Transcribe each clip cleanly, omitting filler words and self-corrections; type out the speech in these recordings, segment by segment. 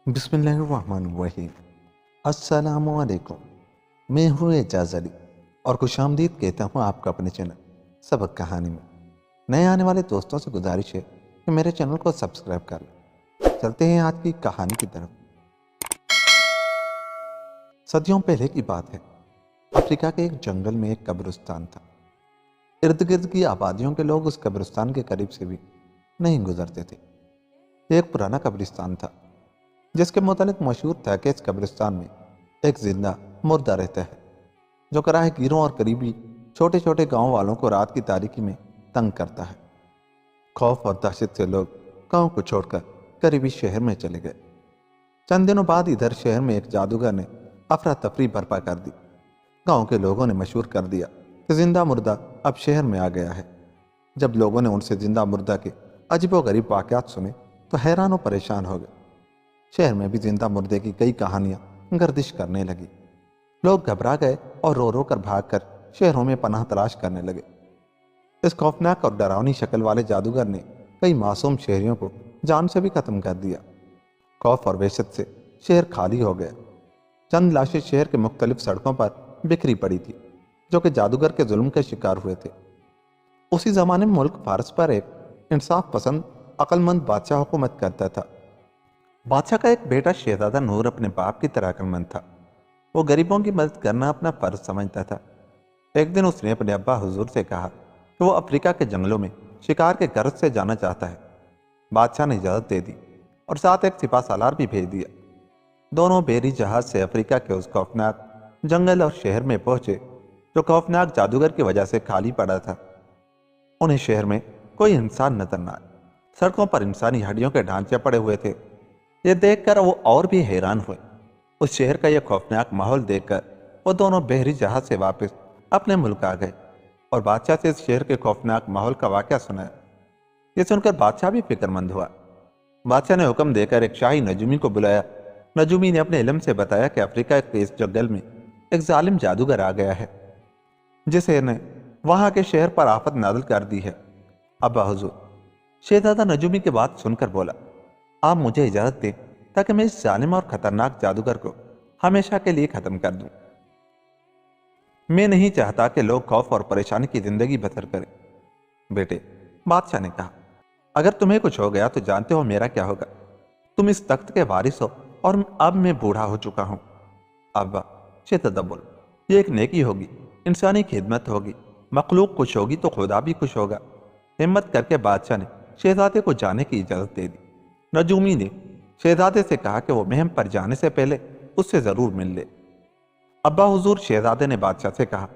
بسم اللہ الرحمن الرحیم۔ السلام علیکم، میں ہوں اعجاز علی اور خوش آمدید کہتا ہوں آپ کا اپنے چینل سبق کہانی میں۔ نئے آنے والے دوستوں سے گزارش ہے کہ میرے چینل کو سبسکرائب کر لیں۔ چلتے ہیں آج کی کہانی کی طرف۔ صدیوں پہلے کی بات ہے، افریقہ کے ایک جنگل میں ایک قبرستان تھا۔ ارد گرد کی آبادیوں کے لوگ اس قبرستان کے قریب سے بھی نہیں گزرتے تھے۔ یہ ایک پرانا قبرستان تھا جس کے متعلق مشہور تھا کہ اس قبرستان میں ایک زندہ مردہ رہتا ہے جو کراہ گیروں اور قریبی چھوٹے چھوٹے گاؤں والوں کو رات کی تاریکی میں تنگ کرتا ہے۔ خوف اور دہشت سے لوگ گاؤں کو چھوڑ کر قریبی شہر میں چلے گئے۔ چند دنوں بعد ادھر شہر میں ایک جادوگر نے افراتفری برپا کر دی۔ گاؤں کے لوگوں نے مشہور کر دیا کہ زندہ مردہ اب شہر میں آ گیا ہے۔ جب لوگوں نے ان سے زندہ مردہ کے عجیب و غریب واقعات سنے تو حیران و پریشان ہو گئے۔ شہر میں بھی زندہ مردے کی کئی کہانیاں گردش کرنے لگی۔ لوگ گھبرا گئے اور رو رو کر بھاگ کر شہروں میں پناہ تلاش کرنے لگے۔ اس خوفناک اور ڈراؤنی شکل والے جادوگر نے کئی معصوم شہریوں کو جان سے بھی ختم کر دیا۔ خوف اور وحشت سے شہر خالی ہو گیا۔ چند لاشیں شہر کے مختلف سڑکوں پر بکھری پڑی تھی جو کہ جادوگر کے ظلم کے شکار ہوئے تھے۔ اسی زمانے میں ملک فارس پر ایک انصاف پسند عقل مند بادشاہ حکومت کرتا تھا۔ بادشاہ کا ایک بیٹا شہزادہ نور اپنے باپ کی طرح عقل مند تھا۔ وہ غریبوں کی مدد کرنا اپنا فرض سمجھتا تھا۔ ایک دن اس نے اپنے ابا حضور سے کہا کہ وہ افریقہ کے جنگلوں میں شکار کے غرض سے جانا چاہتا ہے۔ بادشاہ نے اجازت دے دی اور ساتھ ایک سپاہ سالار بھی بھیج دیا۔ دونوں بحری جہاز سے افریقہ کے اس خوفناک جنگل اور شہر میں پہنچے جو خوفناک جادوگر کی وجہ سے خالی پڑا تھا۔ انہیں شہر میں کوئی انسان نظر نہ آیا۔ سڑکوں پر انسانی ہڈیوں کے ڈھانچے پڑے ہوئے تھے۔ یہ دیکھ کر وہ اور بھی حیران ہوئے۔ اس شہر کا یہ خوفناک ماحول دیکھ کر وہ دونوں بحری جہاز سے واپس اپنے ملک آ گئے اور بادشاہ سے اس شہر کے خوفناک ماحول کا واقعہ سنایا۔ یہ سن کر بادشاہ بھی فکر مند ہوا۔ بادشاہ نے حکم دے کر ایک شاہی نجومی کو بلایا۔ نجومی نے اپنے علم سے بتایا کہ افریقہ کے اس جنگل میں ایک ظالم جادوگر آ گیا ہے جسے نے وہاں کے شہر پر آفت نازل کر دی ہے۔ ابا حضور، شہزادہ نجومی کی بات سن کر بولا، آپ مجھے اجازت دیں تاکہ میں اس ظالم اور خطرناک جادوگر کو ہمیشہ کے لیے ختم کر دوں۔ میں نہیں چاہتا کہ لوگ خوف اور پریشانی کی زندگی بسر کریں۔ بیٹے، بادشاہ نے کہا، اگر تمہیں کچھ ہو گیا تو جانتے ہو میرا کیا ہوگا۔ تم اس تخت کے وارث ہو اور اب میں بوڑھا ہو چکا ہوں۔ ابا، شہزادہ بول، یہ ایک نیکی ہوگی، انسانی خدمت ہوگی، مخلوق خوش ہوگی تو خدا بھی خوش ہوگا۔ ہمت کر کے بادشاہ نے شہزادے کو جانے کی اجازت دے دی۔ نجومی نے شہزادے سے کہا کہ وہ مہم پر جانے سے پہلے اس سے ضرور مل لے۔ ابا حضور، شہزادے نے بادشاہ سے کہا،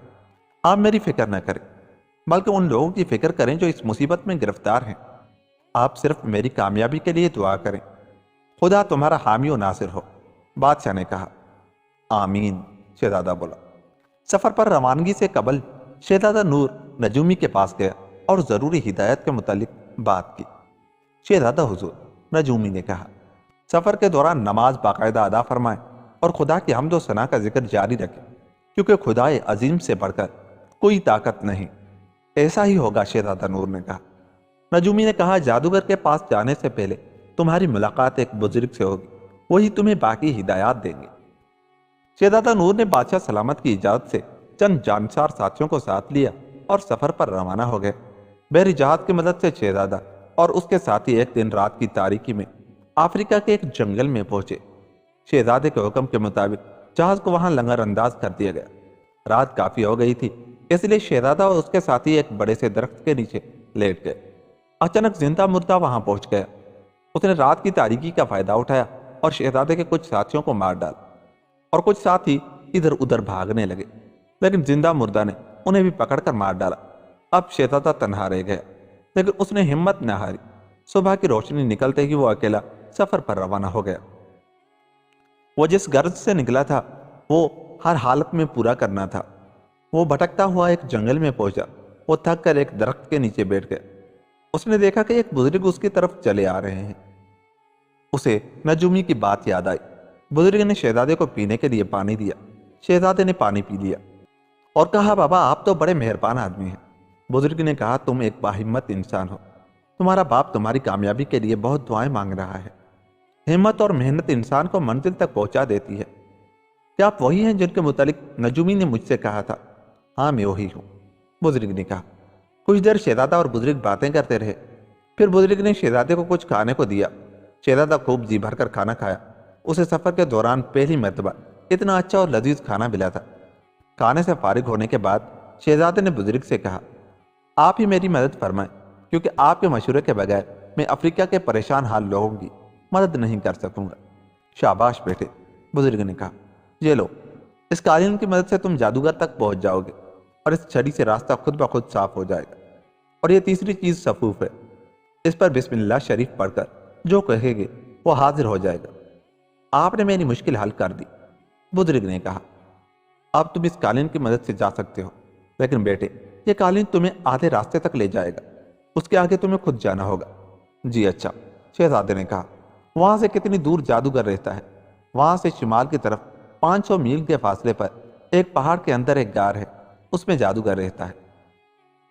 آپ میری فکر نہ کریں بلکہ ان لوگوں کی فکر کریں جو اس مصیبت میں گرفتار ہیں۔ آپ صرف میری کامیابی کے لیے دعا کریں۔ خدا تمہارا حامی و ناصر ہو۔ بادشاہ نے کہا، آمین، شہزادہ بولا۔ سفر پر روانگی سے قبل شہزادہ نور نجومی کے پاس گیا اور ضروری ہدایت کے متعلق بات کی۔ شہزادہ حضور، نجومی نے کہا، سفر کے دوران نماز باقاعدہ ادا فرمائیں اور خدا کی حمد و ثنا کا ذکر جاری رکھیں کیونکہ خدائے عظیم سے بڑھ کر کوئی طاقت نہیں۔ ایسا ہی ہوگا، شہزادہ نور نے کہا۔ نجومی نے کہا، جادوگر کے پاس جانے سے پہلے تمہاری ملاقات ایک بزرگ سے ہوگی، وہی تمہیں باقی ہدایات دیں گے۔ شہزادہ نور نے بادشاہ سلامت کی اجازت سے چند جانسار ساتھیوں کو ساتھ لیا اور سفر پر روانہ ہو گئے۔ بحری جہاز کی مدد سے شہزادہ اور اس کے ساتھی ایک دن رات کی تاریکی میں افریقہ کے ایک جنگل میں پہنچے۔ شہزادے کے حکم کے مطابق جہاز کو وہاں لنگر انداز کر دیا گیا۔ رات کافی ہو گئی تھی، اس لیے شہزادہ اور اس کے ساتھی ایک بڑے سے درخت کے نیچے لیٹ گئے۔ اچانک زندہ مردہ وہاں پہنچ گیا۔ اس نے رات کی تاریکی کا فائدہ اٹھایا اور شہزادے کے کچھ ساتھیوں کو مار ڈالا اور کچھ ساتھی ادھر ادھر بھاگنے لگے، لیکن زندہ مردہ نے انہیں بھی پکڑ کر مار ڈالا۔ اب شہزادہ تنہا رہ گیا، لیکن اس نے ہمت نہ ہاری۔ صبح کی روشنی نکلتے ہی وہ اکیلا سفر پر روانہ ہو گیا۔ وہ جس غرض سے نکلا تھا وہ ہر حالت میں پورا کرنا تھا۔ وہ بھٹکتا ہوا ایک جنگل میں پہنچا۔ وہ تھک کر ایک درخت کے نیچے بیٹھ گیا۔ اس نے دیکھا کہ ایک بزرگ اس کی طرف چلے آ رہے ہیں۔ اسے نجومی کی بات یاد آئی۔ بزرگ نے شہزادے کو پینے کے لیے پانی دیا۔ شہزادے نے پانی پی لیا اور کہا، بابا آپ تو بڑے مہربان آدمی ہیں۔ بزرگ نے کہا، تم ایک باہمت انسان ہو، تمہارا باپ تمہاری کامیابی کے لیے بہت دعائیں مانگ رہا ہے۔ ہمت اور محنت انسان کو منزل تک پہنچا دیتی ہے۔ کیا آپ وہی ہیں جن کے متعلق نجومی نے مجھ سے کہا تھا؟ ہاں میں وہی ہوں، بزرگ نے کہا۔ کچھ دیر شہزادہ اور بزرگ باتیں کرتے رہے، پھر بزرگ نے شہزادے کو کچھ کھانے کو دیا۔ شہزادہ خوب جی بھر کر کھانا کھایا۔ اسے سفر کے دوران پہلی مرتبہ اتنا اچھا اور لذیذ کھانا ملا تھا۔ کھانے سے فارغ ہونے کے بعد شہزادے نے بزرگ سے کہا، آپ ہی میری مدد فرمائیں، کیونکہ آپ کے مشورے کے بغیر میں افریقہ کے پریشان حال لوگوں کی مدد نہیں کر سکوں گا۔ شاباش بیٹے، بزرگ نے کہا، یہ لو، اس قالین کی مدد سے تم جادوگر تک پہنچ جاؤ گے اور اس چھڑی سے راستہ خود بخود صاف ہو جائے گا۔ اور یہ تیسری چیز صفوف ہے، اس پر بسم اللہ شریف پڑھ کر جو کہے گے وہ حاضر ہو جائے گا۔ آپ نے میری مشکل حل کر دی، بزرگ نے کہا۔ اب تم اس قالین کی مدد سے جا سکتے ہو، لیکن بیٹے یہ قالین تمہیں آدھے راستے تک لے جائے گا، اس کے آگے تمہیں خود جانا ہوگا۔ جی اچھا، شہزادے نے کہا۔ وہاں سے کتنی دور جادوگر رہتا ہے؟ وہاں سے شمال کی طرف 500 میل کے فاصلے پر ایک پہاڑ کے اندر ایک غار ہے، اس میں جادوگر رہتا ہے۔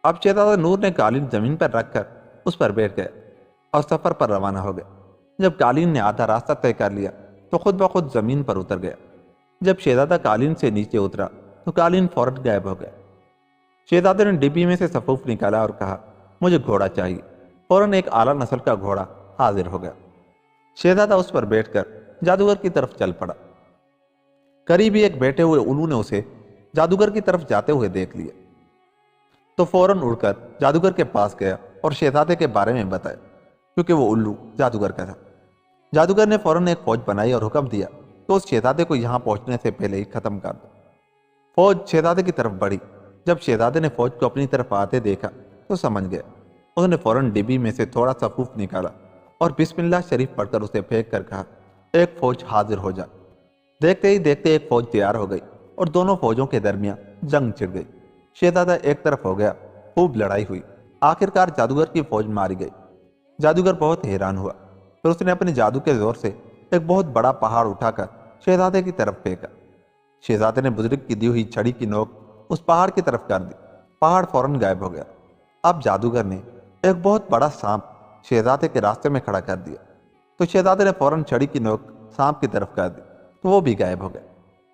اب شہزادہ نور نے قالین زمین پر رکھ کر اس پر بیٹھ گیا اور سفر پر روانہ ہو گیا۔ جب قالین نے آدھا راستہ طے کر لیا تو خود بخود زمین پر اتر گیا۔ جب شہزادہ قالین سے نیچے اترا تو قالین فوراً غائب ہو گیا۔ شہزادے نے ڈبی میں سے صفوف نکالا اور کہا، مجھے گھوڑا چاہیے۔ فوراً ایک اعلیٰ نسل کا گھوڑا حاضر ہو گیا۔ شہزادہ اس پر بیٹھ کر جادوگر کی طرف چل پڑا۔ قریب ہی ایک بیٹھے ہوئے الو نے اسے جادوگر کی طرف جاتے ہوئے دیکھ لیا تو فوراً اڑ کر جادوگر کے پاس گیا اور شہزادے کے بارے میں بتایا، کیونکہ وہ الو جادوگر کا تھا۔ جادوگر نے فوراً ایک فوج بنائی اور حکم دیا کہ اس شہزادے کو یہاں پہنچنے سے پہلے ہی ختم کر دو۔ فوج شہزادے کی طرف بڑھی۔ جب شہزادے نے فوج کو اپنی طرف آتے دیکھا تو سمجھ گیا۔ اس نے فوراً ڈبی میں سے تھوڑا سا صفوف نکالا اور بسم اللہ شریف پڑھ کر اسے پھینک کر کہا، ایک فوج حاضر ہو جا۔ دیکھتے ہی دیکھتے ایک فوج تیار ہو گئی اور دونوں فوجوں کے درمیان جنگ چھڑ گئی۔ شہزادہ ایک طرف ہو گیا، خوب لڑائی ہوئی۔ آخرکار جادوگر کی فوج ماری گئی۔ جادوگر بہت حیران ہوا، پھر اس نے اپنے جادو کے زور سے ایک بہت بڑا پہاڑ اٹھا کر شہزادے کی طرف پھینکا۔ شہزادے نے بزرگ کی دی ہوئی چھڑی کی نوک اس پہاڑ کی طرف کر دی۔ پہاڑ فوراً غائب ہو گیا۔ اب جادوگر نے ایک بہت بڑا سانپ شہزادے کے راستے میں کھڑا کر دیا تو شہزادے نے فوراً چھڑی کی نوک سانپ کی طرف کر دی تو وہ بھی غائب ہو گیا۔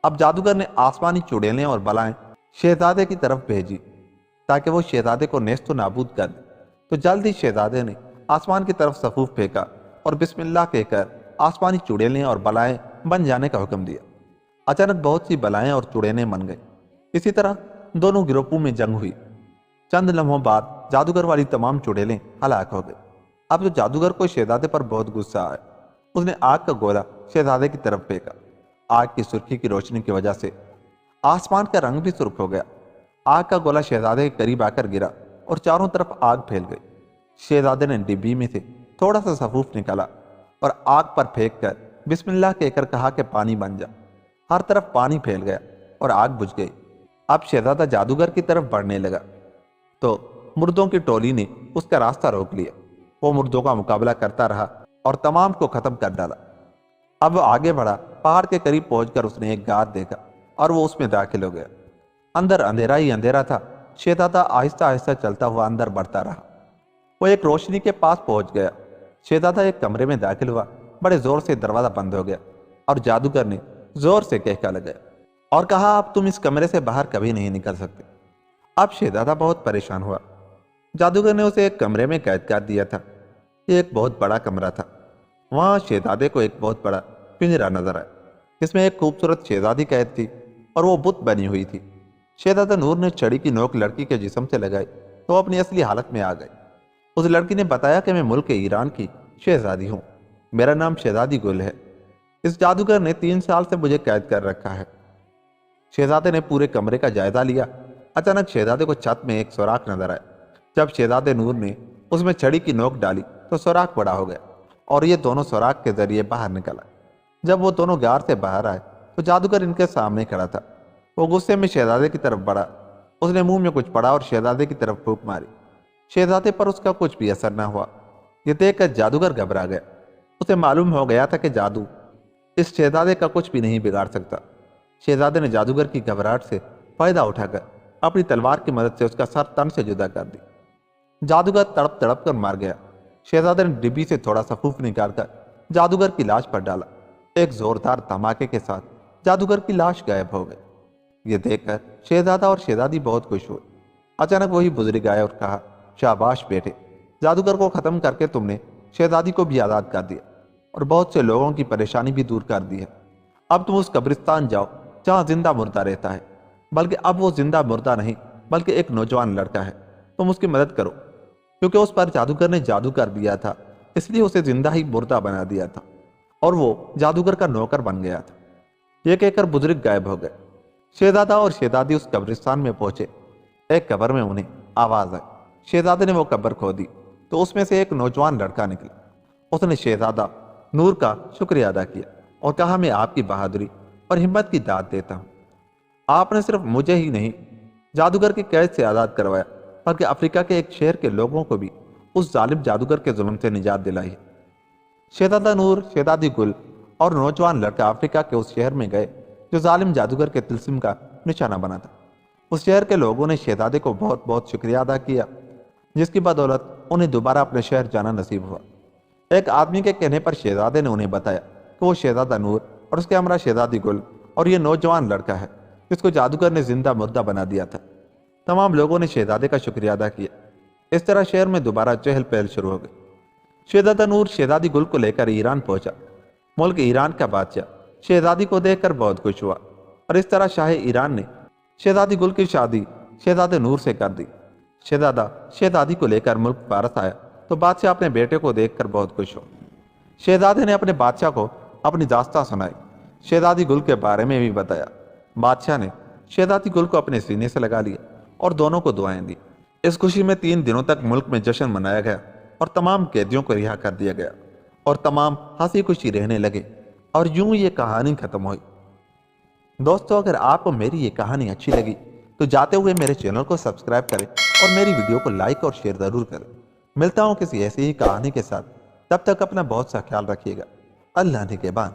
اب جادوگر نے آسمانی چڑیلیں اور بلائیں شہزادے کی طرف بھیجی تاکہ وہ شہزادے کو نیست و نابود کر دے۔ تو جلد ہی شہزادے نے آسمان کی طرف صفوف پھینکا اور بسم اللہ کہہ کر آسمانی چڑیلیں اور بلائیں بن جانے کا حکم دیا۔ اچانک بہت سی بلائیں اور چڑیلیں بن گئیں۔ اسی طرح دونوں گروپوں میں جنگ ہوئی۔ چند لمحوں بعد جادوگر والی تمام چڑیلیں ہلاک ہو گئی۔ اب تو جادوگر کو شہزادے پر بہت غصہ آیا۔ اس نے آگ کا گولا شہزادے کی طرف پھینکا۔ آگ کی سرخی کی روشنی کی وجہ سے آسمان کا رنگ بھی سرخ ہو گیا۔ آگ کا گولا شہزادے کے قریب آ کر گرا اور چاروں طرف آگ پھیل گئی۔ شہزادے نے ڈبی میں سے تھوڑا سا صفوف نکالا اور آگ پر پھینک کر بسم اللہ کہہ کر کہا کہ پانی بن جا۔ ہر طرف پانی پھیل گیا اور آگ بجھ گئی۔ اب شہزادہ جادوگر کی طرف بڑھنے لگا تو مردوں کی ٹولی نے اس کا راستہ روک لیا۔ وہ مردوں کا مقابلہ کرتا رہا اور تمام کو ختم کر ڈالا۔ اب وہ آگے بڑھا، پہاڑ کے قریب پہنچ کر اس نے ایک غار دیکھا اور وہ اس میں داخل ہو گیا۔ اندر اندھیرا ہی اندھیرا تھا۔ شہزادہ آہستہ آہستہ چلتا ہوا اندر بڑھتا رہا۔ وہ ایک روشنی کے پاس پہنچ گیا۔ شہزادہ ایک کمرے میں داخل ہوا۔ بڑے زور سے دروازہ بند ہو گیا اور جادوگر نے زور سے کہکا لگایا اور کہا، اب تم اس کمرے سے باہر کبھی نہیں نکل سکتے۔ اب شہزادہ بہت پریشان ہوا۔ جادوگر نے اسے ایک کمرے میں قید کر دیا تھا۔ یہ ایک بہت بڑا کمرہ تھا۔ وہاں شہزادے کو ایک بہت بڑا پنجرا نظر آیا جس میں ایک خوبصورت شہزادی قید تھی اور وہ بت بنی ہوئی تھی۔ شہزادہ نور نے چھڑی کی نوک لڑکی کے جسم سے لگائی تو وہ اپنی اصلی حالت میں آ گئی۔ اس لڑکی نے بتایا کہ میں ملک ایران کی شہزادی ہوں، میرا نام شہزادی گل ہے۔ اس جادوگر نے 3 سال سے مجھے قید کر رکھا ہے۔ شہزادے نے پورے کمرے کا جائزہ لیا۔ اچانک شہزادے کو چھت میں ایک سوراخ نظر آیا۔ جب شہزادے نور نے اس میں چھڑی کی نوک ڈالی تو سوراخ بڑا ہو گیا اور یہ دونوں سوراخ کے ذریعے باہر نکل آئے۔ جب وہ دونوں غار سے باہر آئے تو جادوگر ان کے سامنے کھڑا تھا۔ وہ غصے میں شہزادے کی طرف بڑھا۔ اس نے منہ میں کچھ پڑا اور شہزادے کی طرف پھونک ماری۔ شہزادے پر اس کا کچھ بھی اثر نہ ہوا۔ یہ دیکھ کر جادوگر گھبرا گیا۔ اسے معلوم ہو گیا تھا کہ جادو اس شہزادے کا کچھ بھی نہیں بگاڑ سکتا۔ شہزادے نے جادوگر کی گھبراہٹ سے فائدہ اٹھا کر اپنی تلوار کی مدد سے اس کا سر تن سے جدا کر دی۔ جادوگر تڑپ تڑپ کر مار گیا۔ شہزادے نے ڈبی سے تھوڑا صفوف نکال کر جادوگر کی لاش پر ڈالا۔ ایک زوردار دھماکے کے ساتھ جادوگر کی لاش غائب ہو گئی۔ یہ دیکھ کر شہزادہ اور شہزادی بہت خوش ہوئے۔ اچانک وہی بزرگ آئے اور کہا، شاباش بیٹے، جادوگر کو ختم کر کے تم نے شہزادی کو بھی آزاد کر دیا اور بہت سے لوگوں کی پریشانی بھی دور کر دی ہے۔ اب تم اس قبرستان جاؤ جہاں زندہ مردہ رہتا ہے، بلکہ اب وہ زندہ مردہ نہیں بلکہ ایک نوجوان لڑکا ہے۔ تم اس کی مدد کرو، کیونکہ اس پر جادوگر نے جادو کر دیا تھا، اس لیے اسے زندہ ہی مردہ بنا دیا تھا اور وہ جادوگر کا نوکر بن گیا تھا۔ یہ کہہ کر بزرگ غائب ہو گئے۔ شہزادہ اور شہزادی اس قبرستان میں پہنچے۔ ایک قبر میں انہیں آواز آئی۔ شہزادے نے وہ قبر کھودی تو اس میں سے ایک نوجوان لڑکا نکلا۔ اس نے شہزادہ نور کا شکریہ ادا کیا اور کہا، میں آپ کی بہادری اور ہمت کی داد دیتا ہوں۔ آپ نے صرف مجھے ہی نہیں جادوگر کی قید سے آزاد کروایا، بلکہ افریقہ کے ایک شہر کے لوگوں کو بھی اس ظالم جادوگر کے ظلم سے نجات دلائی ہے۔ شہزادہ نور، شہزادی گل اور نوجوان لڑکا افریقہ کے اس شہر میں گئے جو ظالم جادوگر کے طلسم کا نشانہ بنا تھا۔ اس شہر کے لوگوں نے شہزادے کو بہت بہت شکریہ ادا کیا، جس کی بدولت انہیں دوبارہ اپنے شہر جانا نصیب ہوا۔ ایک آدمی کے کہنے پر شہزادے نے انہیں بتایا کہ وہ شہزادہ نور اور اس کے ہمراہ شہزادی گل اور یہ نوجوان لڑکا ہے جس کو جادوگر نے زندہ مردہ بنا دیا تھا۔ تمام لوگوں نے شہزادے کا شکریہ ادا کیا۔ اس طرح شہر میں دوبارہ چہل پہل شروع ہو گئی۔ شہزادہ نور شہزادی گل کو لے کر ایران پہنچا۔ ملک ایران کا بادشاہ شہزادی کو دیکھ کر بہت خوش ہوا اور اس طرح شاہ ایران نے شہزادی گل کی شادی شہزادے نور سے کر دی۔ شہزادہ شہزادی کو لے کر ملک پارس آیا تو بادشاہ اپنے بیٹے کو دیکھ کر بہت خوش ہو۔ شہزادے نے اپنے بادشاہ کو اپنی داستان سنائی، شہزادی گل کے بارے میں بھی بتایا۔ بادشاہ نے شہزادی گل کو اپنے سینے سے لگا لیا اور دونوں کو دعائیں دی۔ اس خوشی میں 3 دنوں تک ملک میں جشن منایا گیا اور تمام قیدیوں کو رہا کر دیا گیا اور تمام ہنسی خوشی رہنے لگے، اور یوں یہ کہانی ختم ہوئی۔ دوستو، اگر آپ کو میری یہ کہانی اچھی لگی تو جاتے ہوئے میرے چینل کو سبسکرائب کریں اور میری ویڈیو کو لائک اور شیئر ضرور کریں۔ ملتا ہوں کسی ایسی ہی کہانی کے ساتھ، تب تک اپنا بہت سا خیال رکھیے گا۔ اللہ نگہبان۔